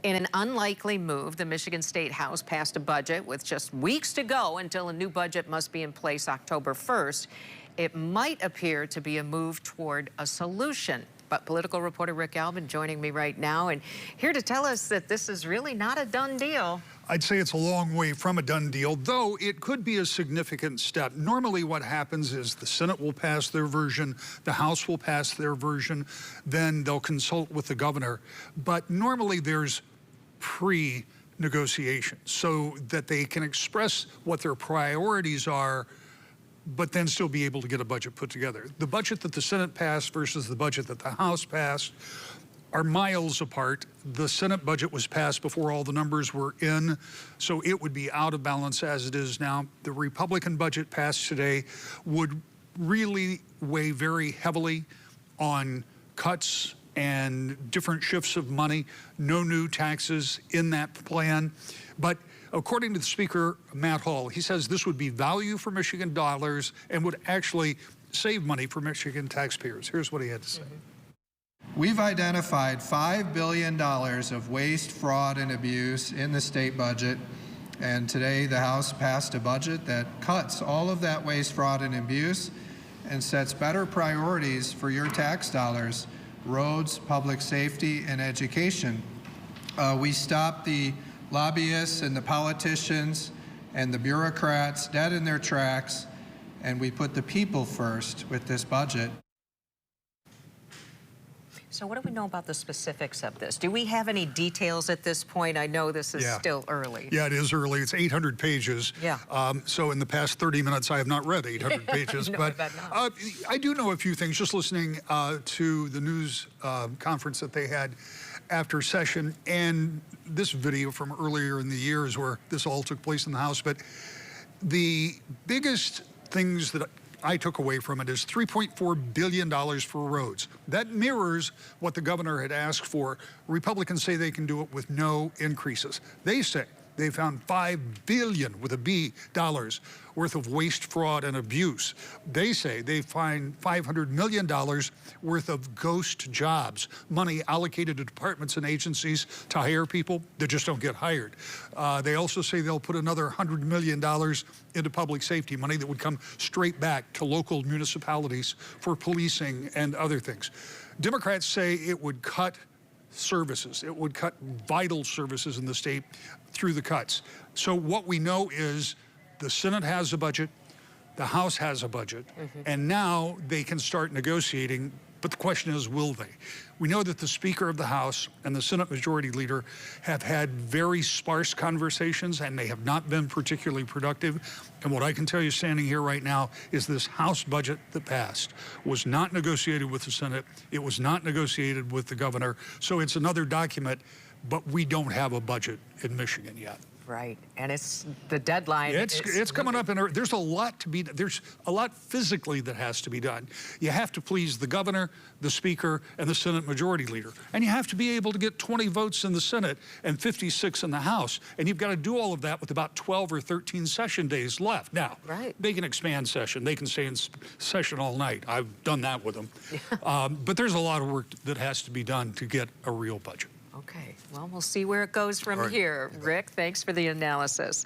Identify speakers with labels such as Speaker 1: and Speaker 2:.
Speaker 1: In an unlikely move, the Michigan State House passed a budget with just weeks to go until a new budget must be in place October 1st. It might appear to be a move toward a solution. But political reporter Rick Alvin joining me right now and here to tell us that this is really not a done deal.
Speaker 2: I'd say it's a long way from a done deal, though it could be a significant step. Normally what happens is the Senate will pass their version, the House will pass their version, then they'll consult with the governor. But normally there's pre-negotiation so that they can express what their priorities are, but then still be able to get a budget put together. The budget that the Senate passed versus the budget that the House passed are miles apart. The Senate budget was passed before all the numbers were in, so it would be out of balance as it is now. The Republican budget passed today would really weigh very heavily on cuts and different shifts of money, no new taxes in that plan. But according to the Speaker, Matt Hall, he says this would be value for Michigan dollars and would actually save money for Michigan taxpayers. Here's what he had to say.
Speaker 3: We've identified $5 billion of waste, fraud, and abuse in the state budget. And today the House passed a budget that cuts all of that waste, fraud, and abuse and sets better priorities for your tax dollars: roads, public safety, and education. We stopped the lobbyists and the politicians and the bureaucrats dead in their tracks, and we put the people first with this budget.
Speaker 1: So what do we know about the specifics of this? Do we have any details at this point? I know this is still early.
Speaker 2: Yeah, it is early. It's 800 pages.
Speaker 1: Yeah.
Speaker 2: So in the past 30 minutes, I have not read 800 pages.
Speaker 1: No,
Speaker 2: but I do know a few things just listening to the news conference that they had after session, and this video from earlier in the year is where this all took place in the House. But the biggest things that I took away from it is $3.4 billion for roads. That mirrors what the governor had asked for. Republicans say they can do it with no increases. They say they found $5 billion with a B dollars worth of waste, fraud, and abuse. They say they find $500 million worth of ghost jobs, money allocated to departments and agencies to hire people that just don't get hired. They also say they'll put another $100 million into public safety, money that would come straight back to local municipalities for policing and other things. Democrats say it would cut services. It would cut vital services in the state through the cuts. So what we know is the Senate has a budget, the House has a budget, and now they can start negotiating. But the question is, will they? We know that the Speaker of the House and the Senate Majority Leader have had very sparse conversations, and they have not been particularly productive. And what I can tell you standing here right now is this House budget that passed was not negotiated with the Senate. It was not negotiated with the governor. So it's another document, but we don't have a budget in Michigan yet.
Speaker 1: Right, and it's the deadline.
Speaker 2: It's coming up, and there's a lot to be. There's a lot physically that has to be done. You have to please the governor, the Speaker, and the Senate Majority Leader, and you have to be able to get 20 votes in the Senate and 56 in the House, and you've got to do all of that with about 12 or 13 session days left. Now, they can expand session. They can stay in session all night. I've done that with them, but there's a lot of work that has to be done to get a real budget.
Speaker 1: Okay, well, we'll see where it goes from here. Rick, thanks for the analysis.